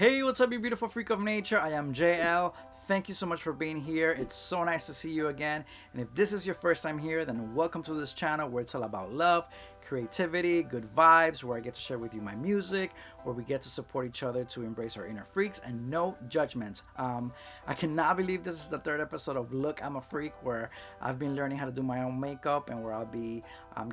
Hey, what's up, you beautiful freak of nature? I am JL. Thank you so much for being here. It's so nice to see you again. And if this is your first time here, then welcome to this channel where it's all about love, creativity, good vibes, where I get to share with you my music, where we get to support each other to embrace our inner freaks and no judgment. I cannot believe this is the third episode of Look, I'm a Freak, where I've been learning how to do my own makeup and where I'll be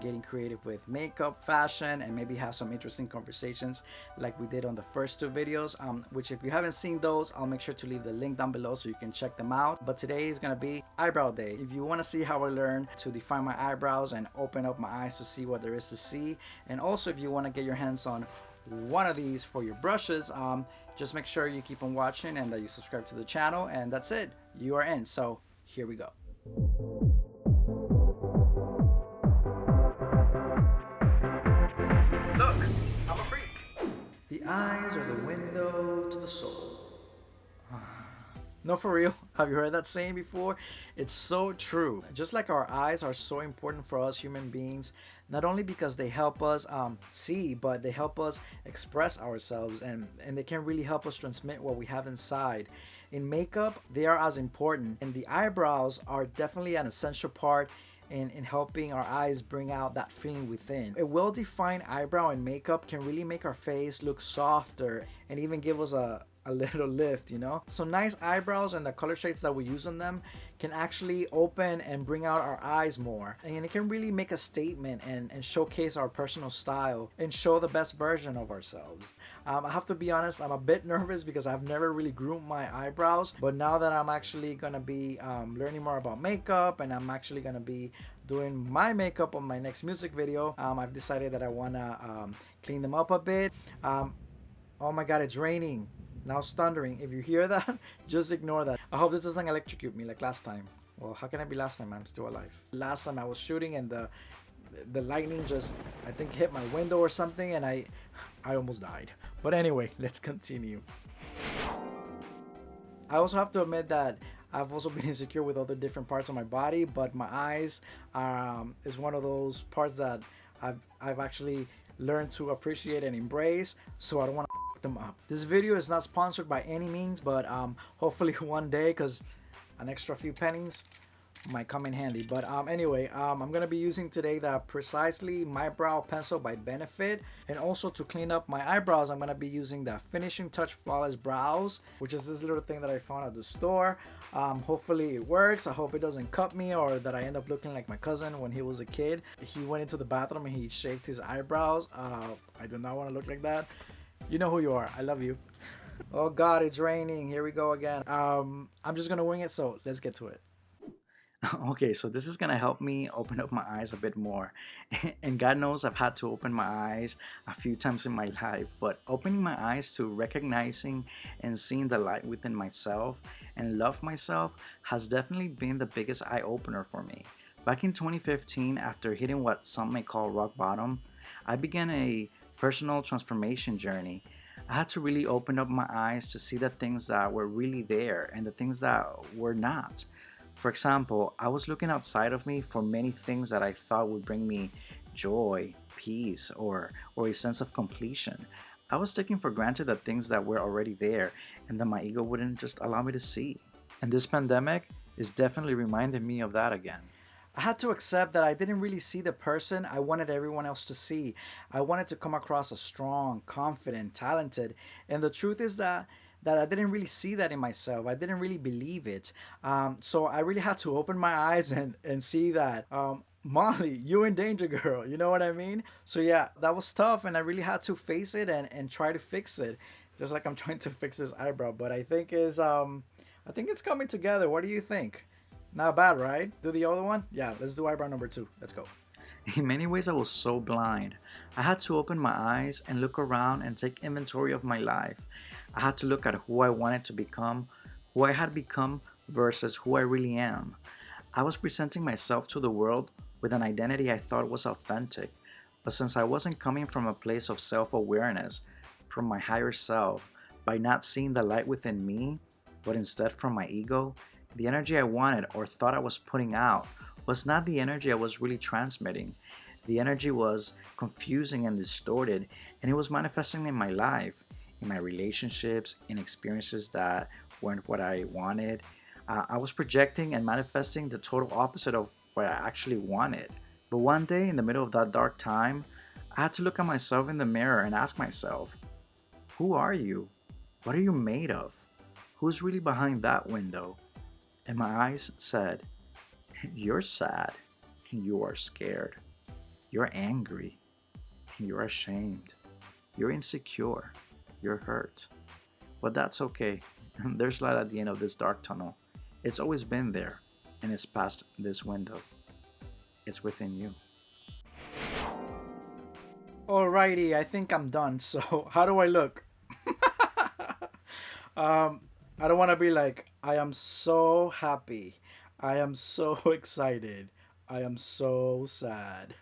getting creative with makeup, fashion, and maybe have some interesting conversations like we did on the first two videos, which if you haven't seen those, I'll make sure to leave the link down below so you can check them out. But today is gonna be eyebrow day. If you want to see how I learn to define my eyebrows and open up my eyes to see what there is to see, and also if you want to get your hands on one of these for your brushes, just make sure you keep on watching and that you subscribe to the channel, and that's it. You are in. So here we go. Look, I'm a freak. The eyes are the window to the soul. No, for real. Have you heard that saying before? It's so true. Just like our eyes are so important for us human beings, not only because they help us see, but they help us express ourselves, and they can really help us transmit what we have inside. In makeup, they are as important, and the eyebrows are definitely an essential part in helping our eyes bring out that feeling within. A well-defined eyebrow and makeup can really make our face look softer and even give us a little lift, you know? So nice eyebrows and the color shades that we use on them can actually open and bring out our eyes more. And it can really make a statement and showcase our personal style and show the best version of ourselves. I have to be honest, I'm a bit nervous because I've never really groomed my eyebrows, but now that I'm actually gonna be learning more about makeup and I'm actually gonna be doing my makeup on my next music video, I've decided that I wanna clean them up a bit. Oh my god, it's raining. Now it's thundering. If you hear that, just ignore that. I hope this doesn't electrocute me like last time. Well, how can I be last time? I'm still alive. Last time I was shooting and the lightning just, I think, hit my window or something, and I almost died. But anyway, let's continue. I also have to admit that I've also been insecure with other different parts of my body, but my eyes is one of those parts that I've actually learned to appreciate and embrace, so I don't want to them up. This video is not sponsored by any means, but hopefully one day, because an extra few pennies might come in handy. But anyway, I'm gonna be using today the Precisely My Brow Pencil by Benefit, and also to clean up my eyebrows I'm gonna be using the Finishing Touch Flawless Brows, which is this little thing that I found at the store. Hopefully it works. I hope it doesn't cut me or that I end up looking like my cousin when he was a kid. He went into the bathroom and he shaved his eyebrows. I do not want to look like that. You know who you are. I love you. Oh god, it's raining. Here we go again. I'm just gonna wing it, so let's get to it. Okay, so this is gonna help me open up my eyes a bit more. And God knows I've had to open my eyes a few times in my life, but opening my eyes to recognizing and seeing the light within myself and love myself has definitely been the biggest eye-opener for me. Back in 2015, after hitting what some may call rock bottom, I began a personal transformation journey. I had to really open up my eyes to see the things that were really there and the things that were not. For example, I was looking outside of me for many things that I thought would bring me joy, peace, or a sense of completion. I was taking for granted the things that were already there and that my ego wouldn't just allow me to see. And this pandemic is definitely reminding me of that again. I had to accept that I didn't really see the person I wanted everyone else to see. I wanted to come across as strong, confident, talented, and the truth is that I didn't really see that in myself. I didn't really believe it. So I really had to open my eyes and see that, Molly, you in danger, girl. You know what I mean? So yeah, that was tough, and I really had to face it and try to fix it, just like I'm trying to fix this eyebrow. But I think it's coming together. What do you think? Not bad, right? Do the other one? Yeah, let's do eyebrow number 2. Let's go. In many ways, I was so blind. I had to open my eyes and look around and take inventory of my life. I had to look at who I wanted to become, who I had become versus who I really am. I was presenting myself to the world with an identity I thought was authentic, but since I wasn't coming from a place of self-awareness, from my higher self, by not seeing the light within me, but instead from my ego, the energy I wanted or thought I was putting out was not the energy I was really transmitting. The energy was confusing and distorted, and it was manifesting in my life. in my relationships, in experiences that weren't what I wanted. I was projecting and manifesting the total opposite of what I actually wanted. But one day, in the middle of that dark time, I had to look at myself in the mirror and ask myself, who are you? What are you made of? Who's really behind that window? And my eyes said, you're sad. You are scared. You're angry. You're ashamed. You're insecure. You're hurt. But that's okay. There's light at the end of this dark tunnel. It's always been there, and it's past this window. It's within you. Alrighty, I think I'm done. So, how do I look? I don't want to be like, I am so happy. I am so excited. I am so sad.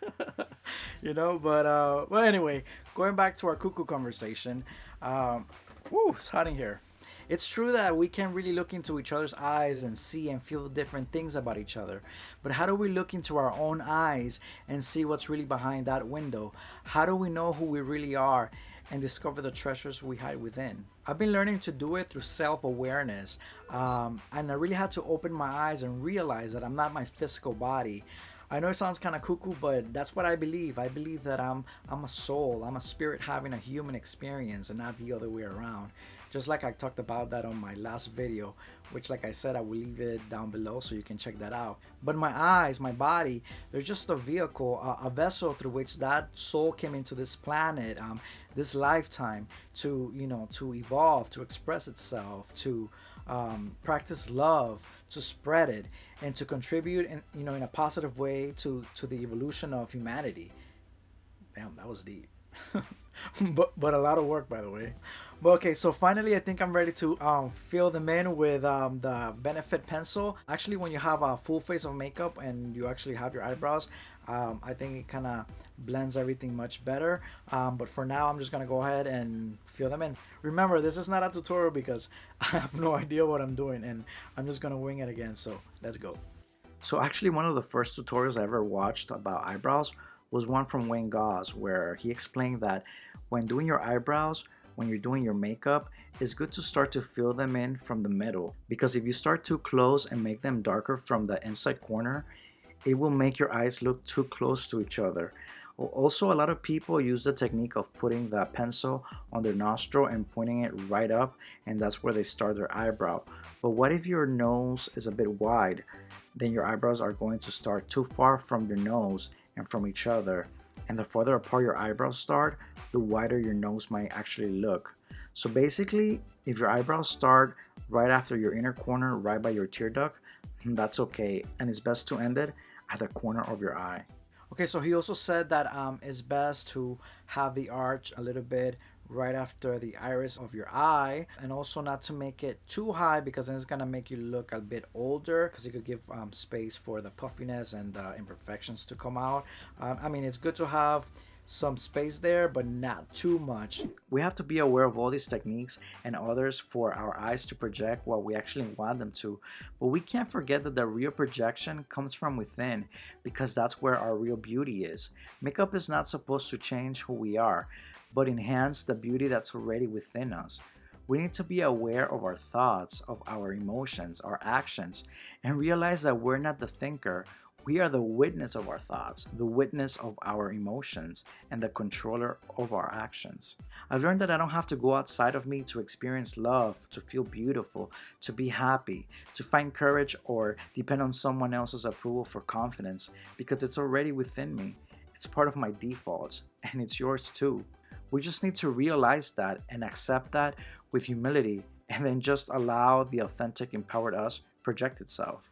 But anyway, going back to our cuckoo conversation. It's hot in here. It's true that we can really look into each other's eyes and see and feel different things about each other. But how do we look into our own eyes and see what's really behind that window? How do we know who we really are and discover the treasures we hide within? I've been learning to do it through self-awareness. And I really had to open my eyes and realize that I'm not my physical body. I know it sounds kind of cuckoo, but that's what I believe. I believe that I'm a soul. I'm a spirit having a human experience and not the other way around. Just like I talked about that on my last video, which, like I said, I will leave it down below so you can check that out. But my eyes, my body, they're just a vehicle, a vessel through which that soul came into this planet, this lifetime to evolve, to express itself, to practice love, to spread it, and to contribute in a positive way to the evolution of humanity. Damn, that was deep. but a lot of work, by the way. But okay, so finally I think I'm ready to fill them in with the Benefit pencil. Actually, when you have a full face of makeup and you actually have your eyebrows, I think it kind of blends everything much better. But for now, I'm just gonna go ahead and fill them in. Remember, this is not a tutorial because I have no idea what I'm doing and I'm just gonna wing it again, so let's go. So actually, one of the first tutorials I ever watched about eyebrows was one from Wayne Gauze, where he explained that when doing your eyebrows, when you're doing your makeup, it's good to start to fill them in from the middle, because if you start too close and make them darker from the inside corner, it will make your eyes look too close to each other. Also, a lot of people use the technique of putting the pencil on their nostril and pointing it right up, and that's where they start their eyebrow. But what if your nose is a bit wide? Then your eyebrows are going to start too far from your nose and from each other, and the farther apart your eyebrows start, the wider your nose might actually look. So basically, if your eyebrows start right after your inner corner, right by your tear duct, that's okay, and it's best to end it at the corner of your eye. Okay, so he also said that it's best to have the arch a little bit right after the iris of your eye, and also not to make it too high because then it's gonna make you look a bit older, because it could give space for the puffiness and the imperfections to come out. I mean, it's good to have some space there, but not too much. We have to be aware of all these techniques and others for our eyes to project what we actually want them to, but we can't forget that the real projection comes from within, because that's where our real beauty is. Makeup is not supposed to change who we are, but enhance the beauty that's already within us. We need to be aware of our thoughts, of our emotions, our actions, and realize that we're not the thinker. We are the witness of our thoughts, the witness of our emotions, and the controller of our actions. I've learned that I don't have to go outside of me to experience love, to feel beautiful, to be happy, to find courage, or depend on someone else's approval for confidence, because it's already within me. It's part of my defaults, and it's yours too. We just need to realize that and accept that with humility, and then just allow the authentic, empowered us project itself.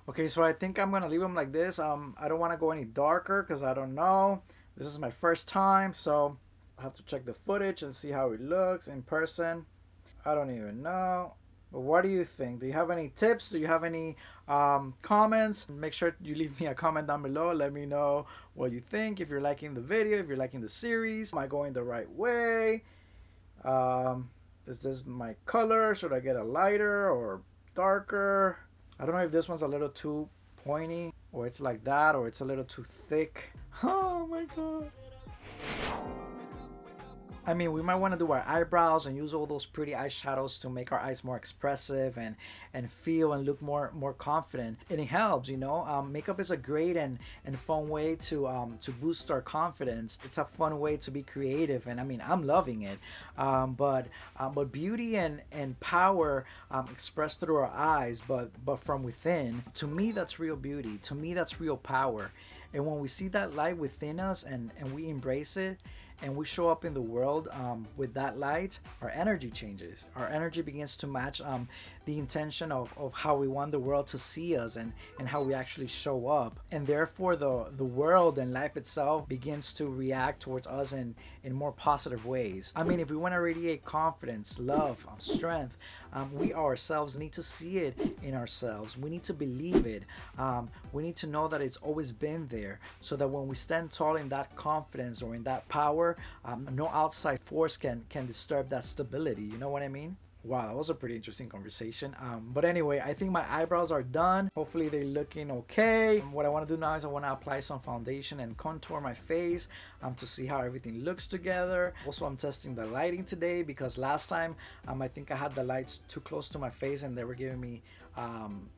Okay, so I think I'm gonna leave them like this. I don't want to go any darker because I don't know. This is my first time, so I have to check the footage and see how it looks in person. I don't even know. But what do you think? Do you have any tips? Do you have any comments? Make sure you leave me a comment down below. Let me know what you think. If you're liking the video, if you're liking the series, am I going the right way? Is this my color? Should I get a lighter or darker? I don't know if this one's a little too pointy, or it's like that, or it's a little too thick. Oh my god. I mean, we might want to do our eyebrows and use all those pretty eyeshadows to make our eyes more expressive and feel and look more confident. And it helps, you know. Makeup is a great and fun way to boost our confidence. It's a fun way to be creative, and I mean, I'm loving it. But beauty and power expressed through our eyes, but from within. To me, that's real beauty. To me, that's real power. And when we see that light within us and we embrace it, and we show up in the world with that light, our energy changes. Our energy begins to match the intention of how we want the world to see us and how we actually show up. And therefore the world and life itself begins to react towards us in more positive ways. I mean, if we want to radiate confidence, love, strength, we ourselves need to see it in ourselves. We need to believe it. We need to know that it's always been there, so that when we stand tall in that confidence or in that power, no outside force can disturb that stability. You know what I mean? Wow, that was a pretty interesting conversation. But anyway, I think my eyebrows are done. Hopefully they're looking okay. What I want to do now is I want to apply some foundation and contour my face to see how everything looks together. Also, I'm testing the lighting today because last time I think I had the lights too close to my face and they were giving me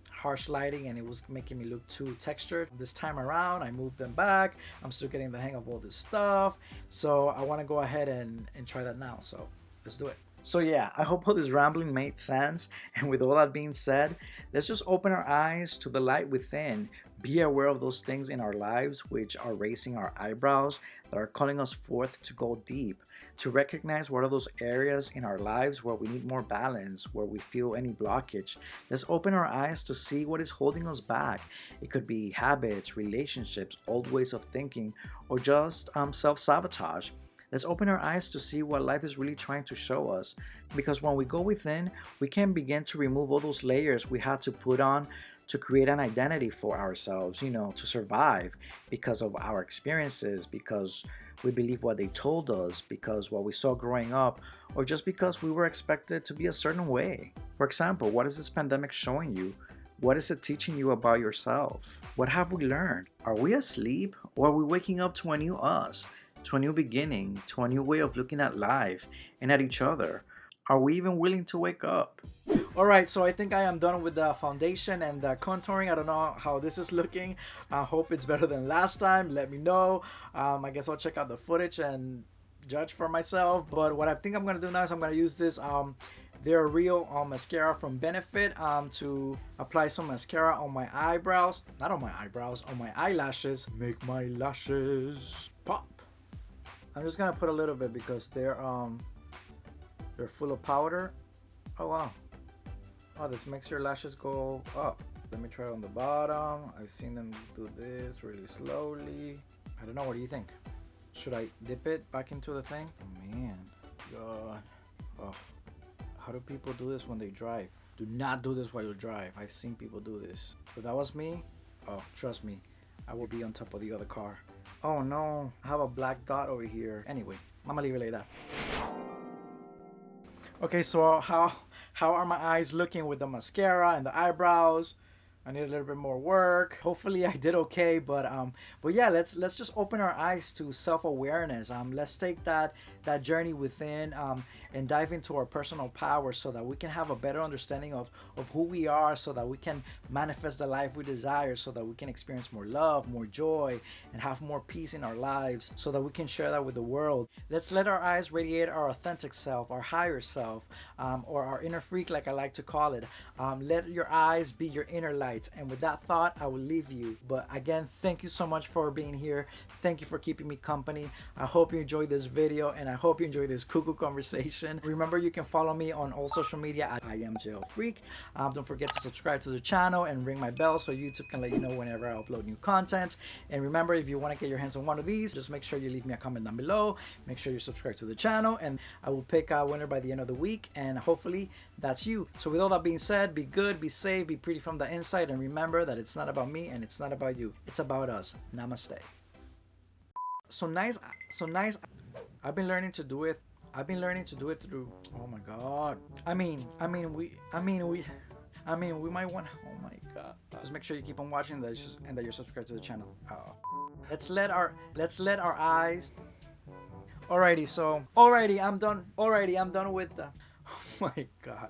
harsh lighting and it was making me look too textured. This time around, I moved them back. I'm still getting the hang of all this stuff. So I want to go ahead and try that now. So let's do it. So yeah, I hope all this rambling made sense. And with all that being said, let's just open our eyes to the light within. Be aware of those things in our lives which are raising our eyebrows, that are calling us forth to go deep, to recognize what are those areas in our lives where we need more balance, where we feel any blockage. Let's open our eyes to see what is holding us back. It could be habits, relationships, old ways of thinking, or just self-sabotage. Let's open our eyes to see what life is really trying to show us. Because when we go within, we can begin to remove all those layers we had to put on to create an identity for ourselves, you know, to survive because of our experiences, because we believe what they told us, because what we saw growing up, or just because we were expected to be a certain way. For example, what is this pandemic showing you? What is it teaching you about yourself? What have we learned? Are we asleep, or are we waking up to a new us? To a new beginning, to a new way of looking at life and at each other? Are we even willing to wake up? Alright, so I think I am done with the foundation and the contouring. I don't know how this is looking. I hope it's better than last time. Let me know. I guess I'll check out the footage and judge for myself. But what I think I'm going to do now is I'm going to use this They're Real mascara from Benefit to apply some mascara on my eyebrows. Not on my eyebrows, on my eyelashes. Make my lashes pop. I'm just gonna put a little bit because they're full of powder. Oh wow. Oh, this makes your lashes go up. Let me try it on the bottom. I've seen them do this really slowly. I don't know, what do you think? Should I dip it back into the thing? Oh man, God. Oh, how do people do this when they drive? Do not do this while you drive. I've seen people do this. If that was me, oh, trust me, I would be on top of the other car. Oh no, I have a black dot over here. Anyway, I'm gonna leave it like that. Okay, so how are my eyes looking with the mascara and the eyebrows? I need a little bit more work. Hopefully I did okay, but yeah, let's just open our eyes to self-awareness. Let's take that journey within and dive into our personal power so that we can have a better understanding of who we are, so that we can manifest the life we desire, so that we can experience more love, more joy, and have more peace in our lives, so that we can share that with the world. Let's let our eyes radiate our authentic self, our higher self, or our inner freak, like I like to call it. Let your eyes be your inner light. And with that thought, I will leave you. But again, thank you so much for being here. Thank you for keeping me company. I hope you enjoyed this video, and I hope you enjoyed this cuckoo conversation. Remember, you can follow me on all social media at IamJailFreak. Don't forget to subscribe to the channel and ring my bell so YouTube can let you know whenever I upload new content. And remember, if you want to get your hands on one of these, just make sure you leave me a comment down below. Make sure you subscribe to the channel, and I will pick a winner by the end of the week, and hopefully that's you. So with all that being said, be good, be safe, be pretty from the inside, and remember that it's not about me and it's not about you. It's about us. Namaste. So nice. I've been learning to do it. Through, oh my God. I mean, we might want, oh my God. Just make sure you keep on watching and that you're subscribed to the channel. Let's let our eyes. Alrighty, so alrighty, I'm done. Alrighty, I'm done with the. Oh my God.